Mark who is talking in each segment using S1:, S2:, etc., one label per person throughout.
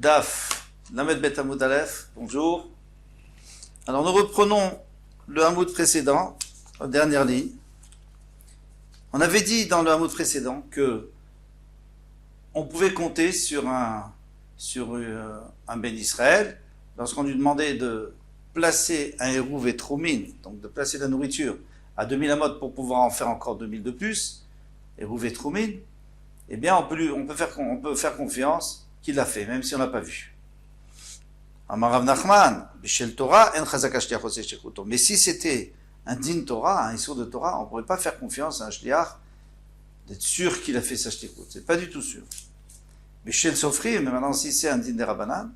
S1: Daf, Lamed Bet Hamoud Aleph, bonjour. Alors nous reprenons le Hamoud précédent, la dernière ligne. On avait dit dans le Hamoud précédent que on pouvait compter sur un Ben Israël lorsqu'on lui demandait de placer un hérouv et troumine, donc de placer la nourriture à 2000 amot pour pouvoir en faire encore 2000 de plus, hérouv et troumine, eh bien on peut faire confiance qu'il l'a fait, même si on l'a pas vu. Amar Rav Nachman, Bishel Torah, en chazaka shliach oseh shekuto. Mais si c'était un din Torah, un issour de Torah, on ne pourrait pas faire confiance à un shliach d'être sûr qu'il a fait sa shlichut. C'est pas du tout sûr. Bishel Sofrim, mais maintenant si c'est un din de Rabbanan,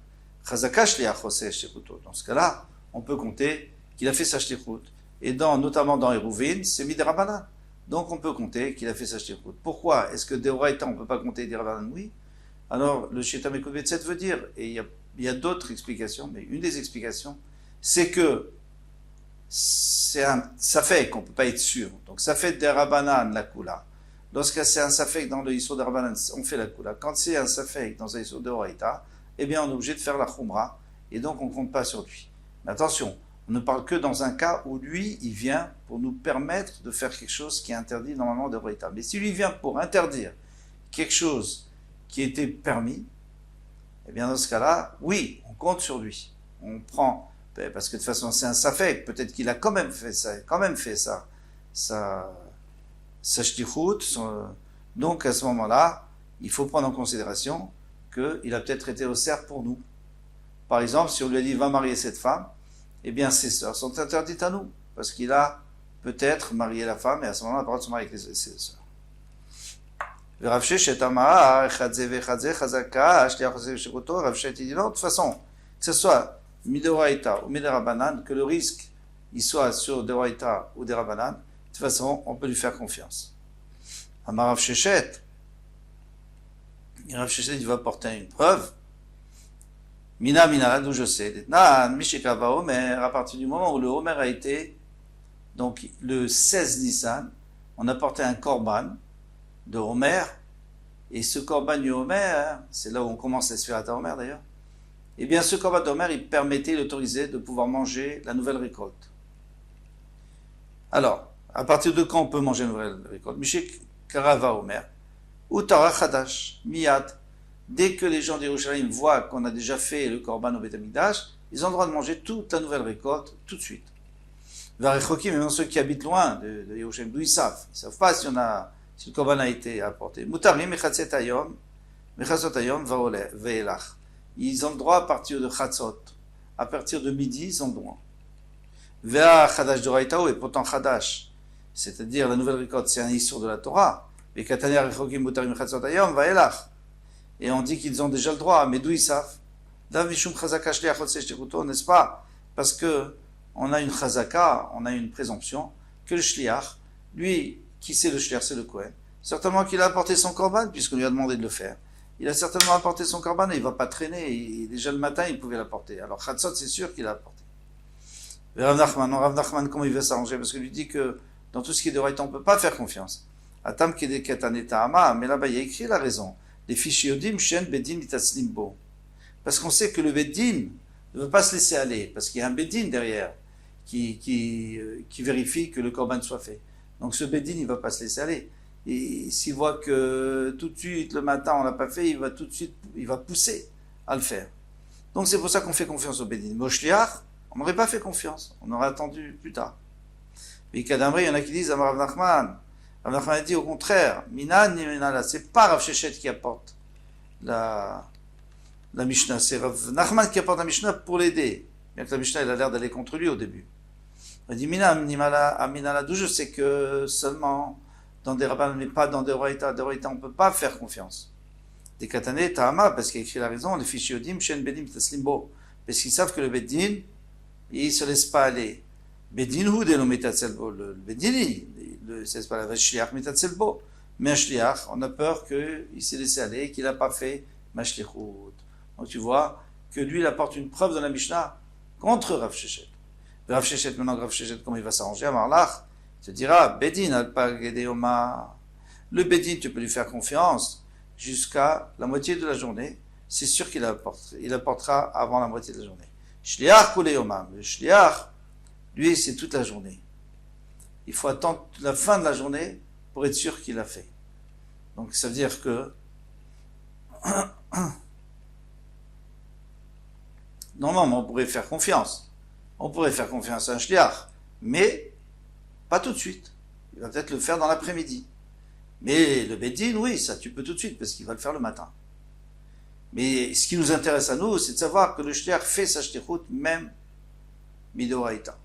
S1: chazaka shliach oseh shekuto. Dans ce cas-là, on peut compter qu'il a fait sa shlichut. Et notamment dans Hérouvin, c'est mis de Rabbanan. Donc on peut compter qu'il a fait sa shlichut. Pourquoi? Est-ce que d'Oraita on ne peut pas compter des Rabbanan? Oui. Alors le Shetam Ekubetset veut dire, et il y a d'autres explications, mais une des explications, c'est que c'est un safek, on ne peut pas être sûr. Donc safek de Rabbanan, la kula. Lorsque c'est un safek dans le Yisur de Rabbanan, on fait la kula. Quand c'est un safek dans un Yisur de Horaïta, eh bien on est obligé de faire la khumra, et donc on ne compte pas sur lui. Mais attention, on ne parle que dans un cas où lui, il vient pour nous permettre de faire quelque chose qui est interdit normalement de Horaïta. Mais si lui vient pour interdire quelque chose qui était permis, eh bien dans ce cas-là, oui, on compte sur lui. On prend, parce que de toute façon c'est un safek, peut-être qu'il a quand même fait ça, sa shtichut, donc à ce moment-là, il faut prendre en considération qu'il a peut-être été au cerf pour nous. Par exemple, si on lui a dit va marier cette femme, eh bien ses sœurs sont interdites à nous, parce qu'il a peut-être marié la femme, et à ce moment-là, on n'a pas le droit de se marier avec ses sœurs. Rav Sheshet Amar, Echadze vechadze, Chazaka, Shliach oseh shekuto. Rav Sheshet dit non, de toute façon, que ce soit Midoraita ou Miderabanan, que le risque il soit sur Deoraita ou Derabanan, de toute façon, on peut lui faire confiance. Amar Rav Sheshet, Rav Sheshet il va porter une preuve. Mina, d'où je sais. Nan, Mishikava Omer, à partir du moment où le Omer a été, donc le 16 Nissan, on a porté un korban de Homer, et ce korban du Homer, c'est là où on commence la Sfirat Homer d'ailleurs, et bien ce korban d'Homer, il permettait, il autorisait de pouvoir manger la nouvelle récolte. Alors, à partir de quand on peut manger la nouvelle récolte? Mishik Karava Homer, ou Tara Chadash, Miyad, dès que les gens d'Yerushalayim voient qu'on a déjà fait le korban au Beth Amikdash, ils ont le droit de manger toute la nouvelle récolte tout de suite. Varechokim, même ceux qui habitent loin de Yerushalayim, d'où ils savent pas si le korban a été apporté. Mutarim mechatzot hayom ve'elach. Ils ont le droit à partir de chatzot, à partir de midi, ils ont le droit. Ve'a chadash d'oraïtaou, et pourtant chadash, c'est-à-dire la nouvelle récolte, c'est un issur de la Torah. Ve'kataner rechokim mutarim mechatzot hayom ve'elach. Et on dit qu'ils ont déjà le droit, mais d'où ils savent? Dav mishum chazaka shliach oseh shekuto, n'est-ce pas? Parce que on a une chazaka, on a une présomption que le shliach, lui, qui c'est le shliach? C'est le Kohen. Certainement qu'il a apporté son korban, puisqu'on lui a demandé de le faire. Il a certainement apporté son korban et il ne va pas traîner. Déjà le matin, il pouvait l'apporter. Alors Chatzot, c'est sûr qu'il a apporté. Mais Rav Nachman, comment il veut s'arranger? Parce qu'il lui dit que dans tout ce qui est de Raïta, on ne peut pas faire confiance. Atam kedeket anetahama, mais là-bas, il y a écrit la raison. Les fichiers Yodim, Shen, Bedin, Itaslimbo. Parce qu'on sait que le Bedin ne veut pas se laisser aller, parce qu'il y a un Bedin derrière qui vérifie que le korban soit fait. Donc ce Bedin, il ne va pas se laisser aller. Et s'il voit que tout de suite, le matin, on ne l'a pas fait, il va pousser à le faire. Donc c'est pour ça qu'on fait confiance au Bedin. Mais au Shliach, on n'aurait pas fait confiance. On aurait attendu plus tard. Mais Kadamri, il y en a qui disent, Amar Rav Nachman. Rav Nachman a dit au contraire, Minan, c'est pas Rav Sheshet qui apporte la Mishnah. C'est Rav Nachman qui apporte la Mishnah pour l'aider. Bien que la Mishnah, elle a l'air d'aller contre lui au début. Il dit Minala, d'où je sais que seulement dans des rabbins, mais pas dans des Horaïta. Des Horaïta, on ne peut pas faire confiance. Des Katané, Tahama, parce qu'il a écrit la raison, les fichiers Yodim, Shen Bedim, Taslimbo. Parce qu'ils savent que le Bedin, il ne se laisse pas aller. Bedin hu de lo metatzelbo. Le Bedin, c'est pas la Shliach metatzelbo. Mais un Shliach, on a peur qu'il s'est laissé aller, qu'il n'a pas fait Mashlichut. Donc tu vois que lui, il apporte une preuve dans la Mishnah contre Rav Sheshet. Rav Sheshet, maintenant, Rav Sheshet, comment il va s'arranger? Amarlach, il te dira, Bedin, al-pa-gedeoma. Le Bedin, tu peux lui faire confiance jusqu'à la moitié de la journée, c'est sûr qu'il apportera avant la moitié de la journée. Shliach kule yomam. Le shliach, lui, c'est toute la journée. Il faut attendre la fin de la journée pour être sûr qu'il l'a fait. Donc ça veut dire que normalement on pourrait faire confiance. On pourrait faire confiance à un shliach, mais pas tout de suite. Il va peut-être le faire dans l'après-midi. Mais le Beddin, oui, ça tu peux tout de suite parce qu'il va le faire le matin. Mais ce qui nous intéresse à nous, c'est de savoir que le shliach fait sa shlichut même midoraita.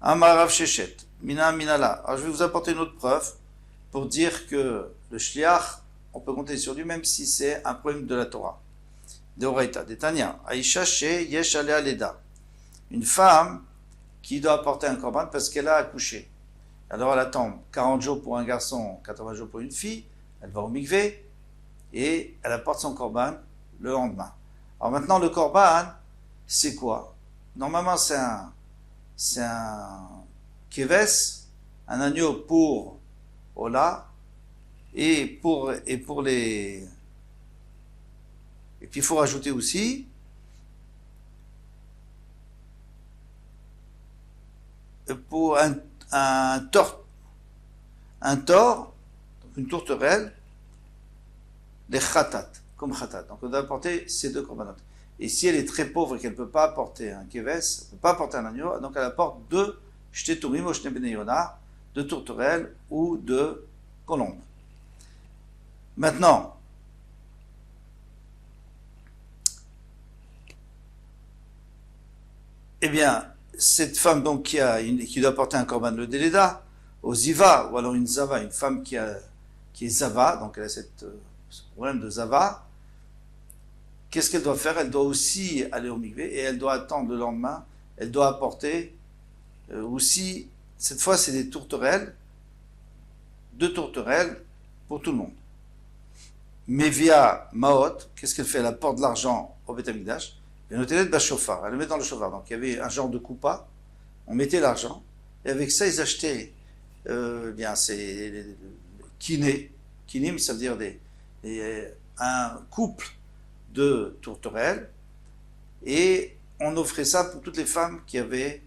S1: Amar Rav Sheshet, mina minala. Alors je vais vous apporter une autre preuve pour dire que le shliach, on peut compter sur lui même si c'est un problème de la Torah. Deoraita, Detania, Aisha she yesh alea leda. Une femme qui doit apporter un korban parce qu'elle a accouché. Alors elle attend 40 jours pour un garçon, 80 jours pour une fille, elle va au mikvé et elle apporte son korban le lendemain. Alors maintenant le korban, c'est quoi? Normalement c'est un keves, un agneau pour Ola et pour les... Et puis il faut rajouter aussi pour un tort, donc une tourterelle, les khatat, comme khatat. Donc on doit apporter ces deux korbanot. Et si elle est très pauvre et qu'elle ne peut pas apporter un keves, elle ne peut pas apporter un agneau, donc elle apporte deux shteturim ou shne bnei yona, de tourterelles ou de colombes. Maintenant, eh bien, cette femme donc qui doit porter un korban le déleda, au ziva, ou alors une zava, une femme qui est zava, donc elle a ce problème de zava, qu'est-ce qu'elle doit faire? Elle doit aussi aller au mikvé et elle doit attendre le lendemain, elle doit apporter aussi, cette fois c'est des tourterelles, deux tourterelles pour tout le monde. Mais via Maot, qu'est-ce qu'elle fait? Elle apporte de l'argent au Beth Amikdash, et elle le met dans le chauffard. Donc il y avait un genre de coupa, on mettait l'argent, et avec ça ils achetaient bien c'est kinim, ça veut dire un couple de tourterelles, et on offrait ça pour toutes les femmes qui avaient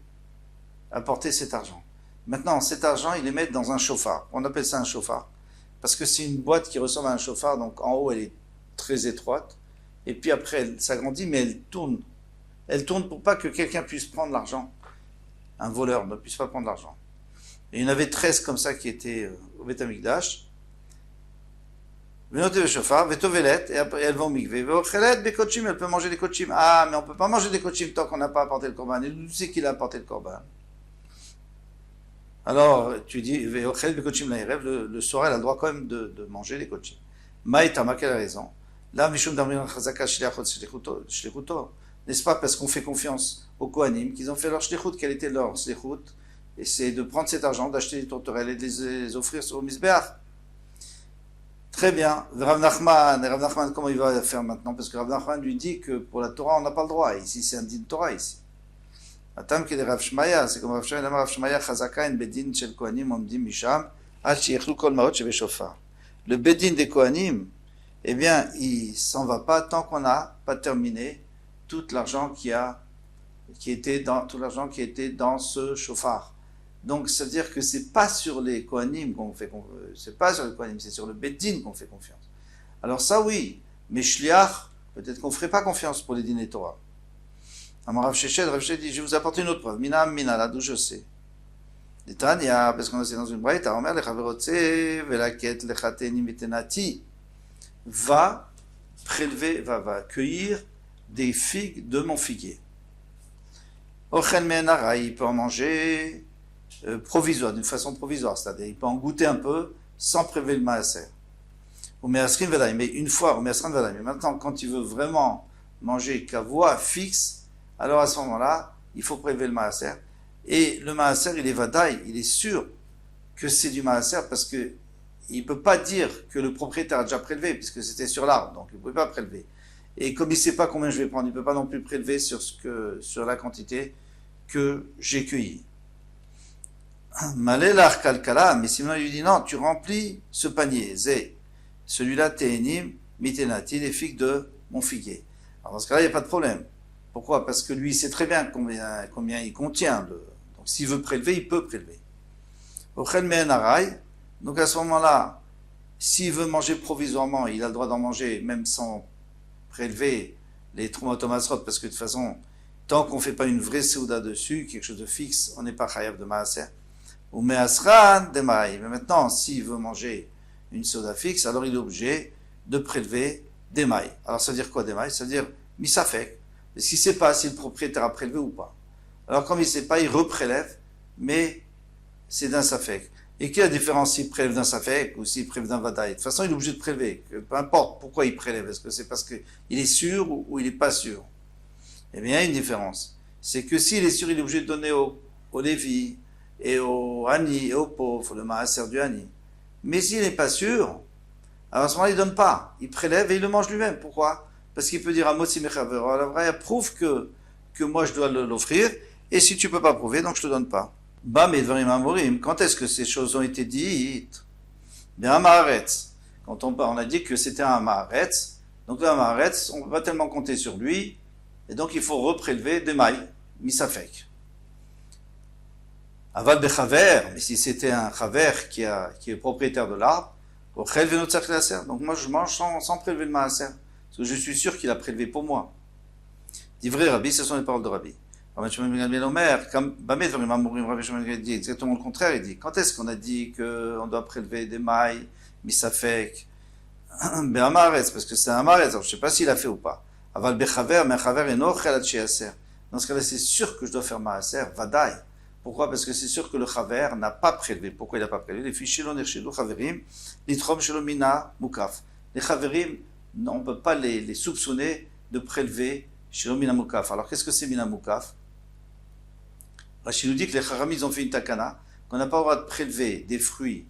S1: apporté cet argent. Maintenant, cet argent, ils les mettent dans un chauffard. On appelle ça un chauffard, parce que c'est une boîte qui ressemble à un chauffard, donc en haut elle est très étroite, et puis après elle s'agrandit, mais elle tourne. Elle tourne pour pas que quelqu'un puisse prendre l'argent. Un voleur ne puisse pas prendre l'argent. Et il y en avait 13 comme ça qui étaient au Beth Amikdash. Venote le chauffard, vetovelet, et après elle va au mikvé. Veochelet, bekochim, elle peut manger des kochim. Ah, mais on peut pas manger des kochim tant qu'on n'a pas apporté le korban. Et d'où tu sais qu'il a apporté le korban? Alors, tu dis, le soir, elle a le droit quand même de manger les kochim. Maïtama, quelle raison? Là, Mishum Damrin Chazaka Shlichuto. N'est-ce pas parce qu'on fait confiance aux Kohanim, qu'ils ont fait leur shlichut, quelle était leur shlichut? Et c'est de prendre cet argent, d'acheter des tourterelles et de les offrir au Mizbeach. Très bien. Rav Nachman, comment il va faire maintenant? Parce que Rav Nachman lui dit que pour la Torah, on n'a pas le droit. Ici, c'est un din Torah, ici. Atam qui est Rav Shmaya, c'est comme Rav Shmaya, Rav Shmaya, Chazaka, en Bedin, Shel Kohanim, Omdim, Misham, Al Shiechlu Kol Maot, Sheve Shofar. Le Bedin des Kohanim, eh bien, il s'en va pas tant qu'on n'a pas terminé tout l'argent qui était dans ce chauffard. Donc, ça veut dire que c'est pas sur les Kohanim c'est pas sur les Kohanim, c'est sur le Beddin qu'on fait confiance. Alors ça, oui, mais Shliach, peut-être qu'on ferait pas confiance pour les dîners Torah. Alors, Rav Sheshet dit, je vais vous apporter une autre preuve. Mina, là, d'où je sais. Netanya, parce qu'on est dans une braïta, Omer, le Chaverotse, velaket, lechateni, mitenati, va cueillir des figues de mon figuier. Ochen menara, il peut en manger provisoire, d'une façon provisoire, c'est-à-dire il peut en goûter un peu sans prélever le maaser. Mais une fois, mais maintenant, quand il veut vraiment manger kavua fixe, alors à ce moment-là, il faut prélever le maaser. Et le maaser, il est vadaï, il est sûr que c'est du maaser parce que il ne peut pas dire que le propriétaire a déjà prélevé, puisque c'était sur l'arbre, donc il ne pouvait pas prélever. Et comme il ne sait pas combien je vais prendre, il ne peut pas non plus prélever sur la quantité que j'ai cueillie. Malé kalkala, mais sinon il lui dit non, tu remplis ce panier, zé, celui-là, ténim, mitenati, les figues de mon figuier. Alors dans ce cas-là, il n'y a pas de problème. Pourquoi? Parce que lui, il sait très bien combien il contient. Donc s'il veut prélever, il peut prélever. Ochel me'enarai, donc à ce moment-là, s'il veut manger provisoirement, il a le droit d'en manger même sans prélever les Trumot Masrot, parce que de toute façon, tant qu'on ne fait pas une vraie Souda dessus, quelque chose de fixe, on n'est pas chayav de Maaser. Ou Me'asran de Maï. Mais maintenant, s'il veut manger une Souda fixe, alors il est obligé de prélever des mailles. Alors ça veut dire quoi des mailles? Ça veut dire misafek. Parce qu'il ne sait pas si le propriétaire a prélevé ou pas. Alors comme il ne sait pas, il reprélève, mais c'est d'un safek. Et quelle est la différence s'il prélève d'un safek ou s'il prélève d'un vadaï? De toute façon, il est obligé de prélever. Peu importe pourquoi il prélève. Est-ce que c'est parce qu'il est sûr ou il n'est pas sûr? Eh bien, il y a une différence. C'est que s'il est sûr, il est obligé de donner au Lévi et au Hani et au pauvre, le maaser du Hani. Mais s'il n'est pas sûr, alors à ce moment-là, il ne donne pas. Il prélève et il le mange lui-même. Pourquoi? Parce qu'il peut dire à Motsi Mechaver, la vraie prouve que moi je dois l'offrir, et si tu ne peux pas prouver, donc je ne te donne pas. Bam et Dvarim Amorim, quand est-ce que ces choses ont été dites? Bien, un Maharetz. Quand on a dit que c'était un Maharetz, donc là, un Maharetz, on ne peut pas tellement compter sur lui, et donc il faut reprélever des mailles, misafek. Aval Bechaver, mais si c'était un Chaver qui est propriétaire de l'arbre, donc moi je mange sans prélever le Maaser, parce que je suis sûr qu'il a prélevé pour moi. D'ivré Rabbi, ce sont les paroles de Rabbi. Comme il dit exactement le contraire, il dit, quand est-ce qu'on a dit qu'on doit prélever des mailles, misafek, ben amaretz, parce que c'est un amaretz, alors je ne sais pas s'il a fait ou pas. Aval bechaver, mais chaver eno chelat sheyaser. Dans ce cas-là, c'est sûr que je dois faire maaser, vadaï. Pourquoi? Parce que c'est sûr que le chaver n'a pas prélevé. Pourquoi il n'a pas prélevé? Les fichiers l'on erchidou chaverim, l'itrom shelomina mukaf. Les chaverim, on ne peut pas les soupçonner de prélever shelomina mukaf. Alors qu'est-ce que c'est mina mukaf? Rachid nous dit que les Charamis ont fait une takana, qu'on n'a pas le droit de prélever des fruits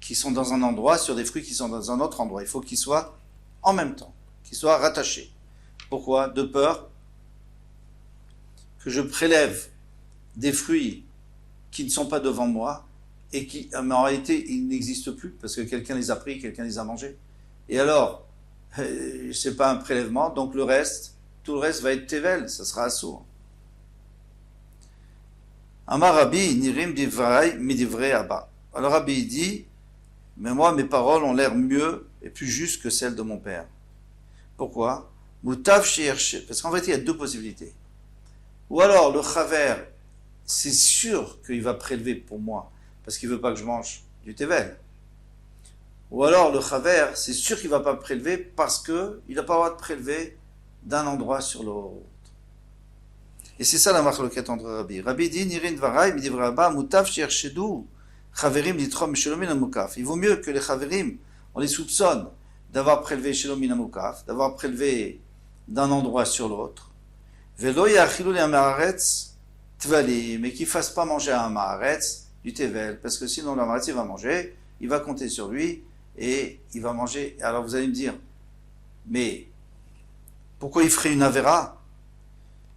S1: qui sont dans un endroit sur des fruits qui sont dans un autre endroit. Il faut qu'ils soient en même temps, qu'ils soient rattachés. Pourquoi? De peur que je prélève des fruits qui ne sont pas devant moi et qui, mais en réalité, ils n'existent plus parce que quelqu'un les a pris, quelqu'un les a mangés. Et alors, c'est pas un prélèvement, donc tout le reste va être tevel, ça sera assourd. Amar Rabbi, nirim divrei midivrei abba. Alors Rabbi dit, mais moi mes paroles ont l'air mieux et plus justes que celles de mon père. Pourquoi? Moutav sheyershe. Parce qu'en fait il y a deux possibilités. Ou alors le chaver, c'est sûr qu'il va prélever pour moi, parce qu'il ne veut pas que je mange du tevel. Ou alors le chaver, c'est sûr qu'il ne va pas prélever parce qu'il n'a pas le droit de prélever d'un endroit sur l'autre. Et c'est ça la marloquette entre Rabbi. Rabbi dit, Nirin Dvarai, Midivra Abba, Moutav Shershedu, Chaverim Litrom Shelomin Amukaf. Il vaut mieux que les Chaverim, on les soupçonne d'avoir prélevé Shelomin Amukaf, d'avoir prélevé d'un endroit sur l'autre. Velo Yachilou le Amaretz Tvali, mais qu'il ne fasse pas manger à un Maharetz du Tevel, parce que sinon le Maharetz il va manger, il va compter sur lui, et il va manger. Alors vous allez me dire, mais pourquoi il ferait une Avera?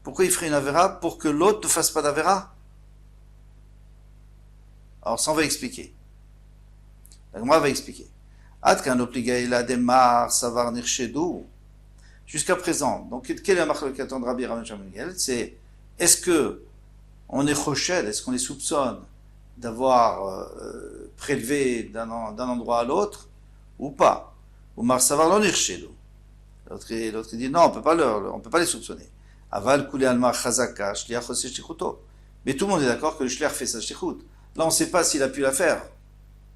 S1: Pourquoi il ferait une Avera? Pour que l'autre ne fasse pas d'Avera? Alors ça on va expliquer. La Gemara va expliquer. Adkan opligaïla demar savar nirshedou. Jusqu'à présent, donc quel est la marloquette de Rabbi Rami Gamliel? C'est est-ce que on est choshed, est-ce qu'on les soupçonne d'avoir prélevé d'un endroit à l'autre ou pas? Ou mar savar lo nirshedou. L'autre dit non, on peut pas les soupçonner. Aval koulé alma chazaka, shliach ose shlichuto. Mais tout le monde est d'accord que le shliach fait sa shlichut. Là, on ne sait pas s'il a pu la faire.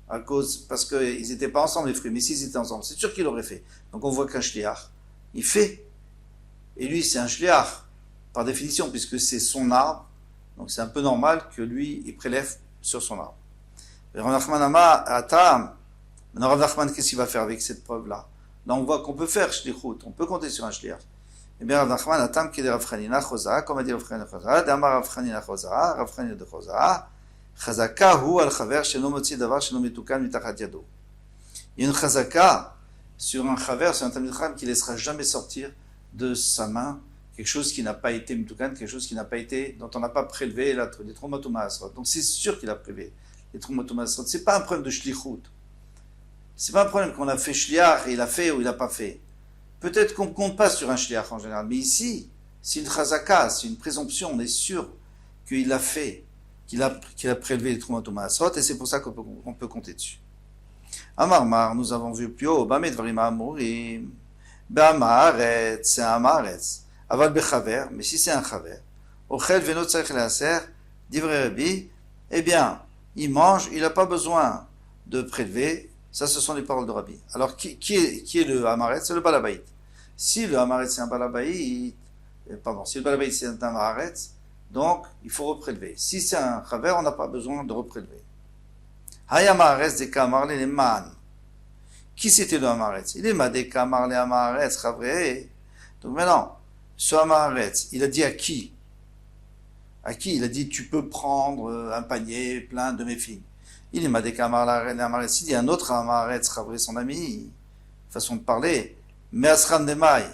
S1: Parce qu'ils n'étaient pas ensemble, les fruits. Mais s'ils étaient ensemble, c'est sûr qu'il l'aurait fait. Donc on voit qu'un shliach, il fait. Et lui, c'est un shliach, par définition, puisque c'est son arbre. Donc c'est un peu normal que lui, il prélève sur son arbre. Et Rav Nachman Ama, Atam. Maintenant, Rav Nachman, qu'est-ce qu'il va faire avec cette preuve-là? Là, on voit qu'on peut faire shlichut. On peut compter sur un shliach. Eh bien, Rav Nachman, Atam, qui est Rav Chanina Chosa, comme a dit Rav Chanina Chosa, Damar Rav Chanina Chosa, Rav Chanina de Chosa, Chazaka hu al chaver sheno motzi davar sheno mitukan mitachat yado. Il y a une chazaka sur un chaver, sur un talmid chacham qui ne laissera jamais sortir de sa main quelque chose qui n'a pas été mitukan, quelque chose qui n'a pas été, dont on n'a pas prélevé les trumot u'maasrot. Donc c'est sûr qu'il a prélevé les trumot u'maasrot. C'est pas un problème de shlichut. c'est pas un problème qu'on a fait shliach et il a fait ou il n'a pas fait. Peut-être qu'on ne compte pas sur un shliach en général, mais ici, c'est une chazaka, c'est une présomption, on est sûr qu'il l'a fait, qu'il a prélevé les Trumot U'Maasrot, et c'est pour ça qu'on peut compter dessus. Amar, nous avons vu plus haut, Bameh Dvarim Amurim, Be'amaretz, c'est un Amaretz, Aval Bechaver, mais si c'est un Chaver, Ochel Veno Tzarech Leaser, Divrei Rabbi, eh bien, il mange, il n'a pas besoin de prélever, ça ce sont les paroles de Rabbi. Alors, qui est le Amaretz? C'est le Balabaït. Si le Amaretz c'est un Balabaït, si le Balabaït c'est un Amaretz, donc il faut reprélever. Si c'est un Chaver, on n'a pas besoin de reprélever. Hay Amaretz de Kamar le Man. Qui c'était le Amaretz? Il est Madé Kamar le Amaretz, Chavre. Donc maintenant, ce Amaretz, il a dit à qui? À qui? Il a dit, tu peux prendre un panier plein de mes filles. Il est Madé Kamar le Amaretz. Il dit un autre Amaretz, Chavre, son ami, façon de parler. Mais Asran de Maï.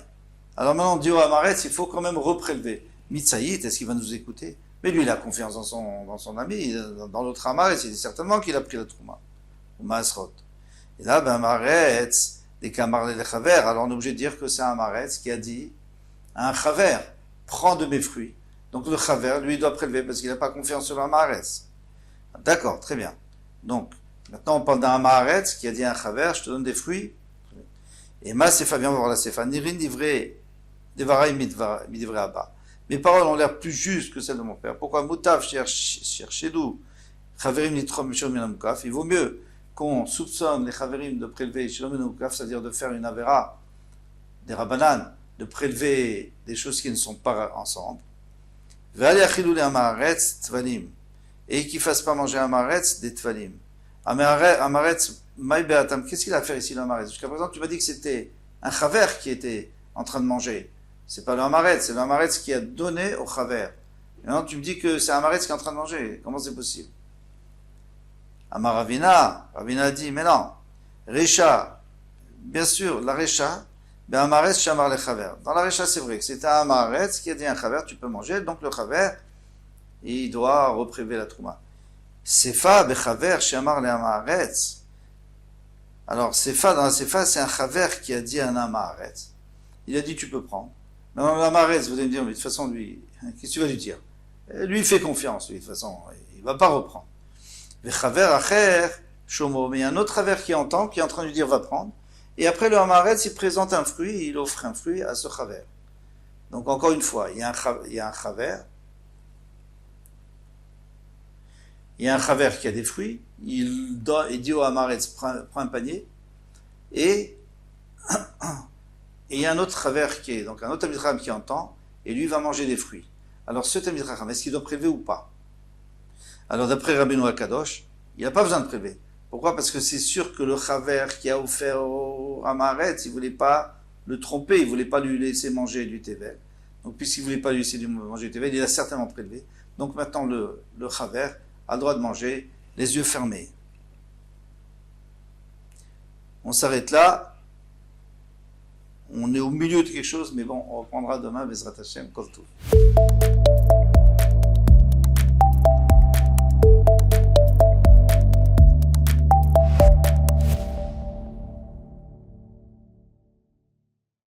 S1: Alors maintenant, on dit au Amaretz, il faut quand même reprélever. Mitsaït, est-ce qu'il va nous écouter? Mais lui, il a confiance dans son ami, dans l'autre Amaretz, il dit certainement qu'il a pris la Trouma, ou Maasrot. Et là, ben, Amaretz, des Kamar le Chaver, alors on est obligé de dire que c'est un Amaretz qui a dit à un Chaver, prends de mes fruits. Donc le Chaver, lui, il doit prélever parce qu'il n'a pas confiance sur l'Amaretz. D'accord, très bien. Donc, maintenant on parle d'un Amaretz qui a dit à un Chaver, je te donne des fruits. Et ma Sefa, viens voir la Sefa, Nirin divrei, devarai midivre abba. Mes paroles ont l'air plus justes que celles de mon père. Pourquoi Moutav cherchez-nous Chaverim nitrom shel minamukaf. Il vaut mieux qu'on soupçonne les Chaverim de prélever shel minamukaf, c'est-à-dire de faire une avera, des rabanan, de prélever des choses qui ne sont pas ensemble. Ve'ali achilou le amaretz tvalim. Et qu'il ne fasse pas manger un amaretz des tvalim. Amaretz, maï be'atam. Qu'est-ce qu'il a à faire ici, l'amaretz? Jusqu'à présent, tu m'as dit que c'était un chaver qui était en train de manger. C'est pas le Amaretz, c'est le Amaretz qui a donné au Chaver. Maintenant, tu me dis que c'est un Amaretz qui est en train de manger. Comment c'est possible? Amar Ravina a dit, mais non. Recha, bien sûr, la Recha, ben Amaretz Shamar le Chaver. Dans la Recha, c'est vrai que c'est un Amaretz qui a dit un Chaver, tu peux manger, donc le Chaver, il doit reprélever la Trouma. Sefa, Bechaver, Shamar le Amaretz. Alors, Sefa, dans la Sefa, c'est un Chaver qui a dit un Amaretz. Il a dit, tu peux prendre. Maintenant, l'Amaretz, vous allez me dire, mais de toute façon, lui, qu'est-ce que tu vas lui dire? Lui, il fait confiance, lui, de toute façon, il ne va pas reprendre. Mais Chaver Acher, Shomo, mais il y a un autre Chaver qui entend, qui est en train de lui dire, va prendre. Et après, le Amaretz, il présente un fruit, il offre un fruit à ce Chaver. Donc, encore une fois, il y a un Chaver, il y a un Chaver qui a des fruits, il dit au Amaretz, prends un panier, et il y a un autre Chaver qui est, donc un autre Talmid Chacham qui entend, et lui va manger des fruits. Alors ce Talmid Chacham, est-ce qu'il doit prélever ou pas? Alors d'après Rabbeinu HaKadosh, il n'a pas besoin de prélever. Pourquoi? Parce que c'est sûr que le Chaver qui a offert au Amaretz, il ne voulait pas le tromper, il ne voulait pas lui laisser manger du Tevel. Donc puisqu'il ne voulait pas lui laisser manger du Tevel, il a certainement prélevé. Donc maintenant le Chaver a le droit de manger les yeux fermés. On s'arrête là. On est au milieu de quelque chose, mais bon, on reprendra demain, Bezrat Hashem, Kol Tov.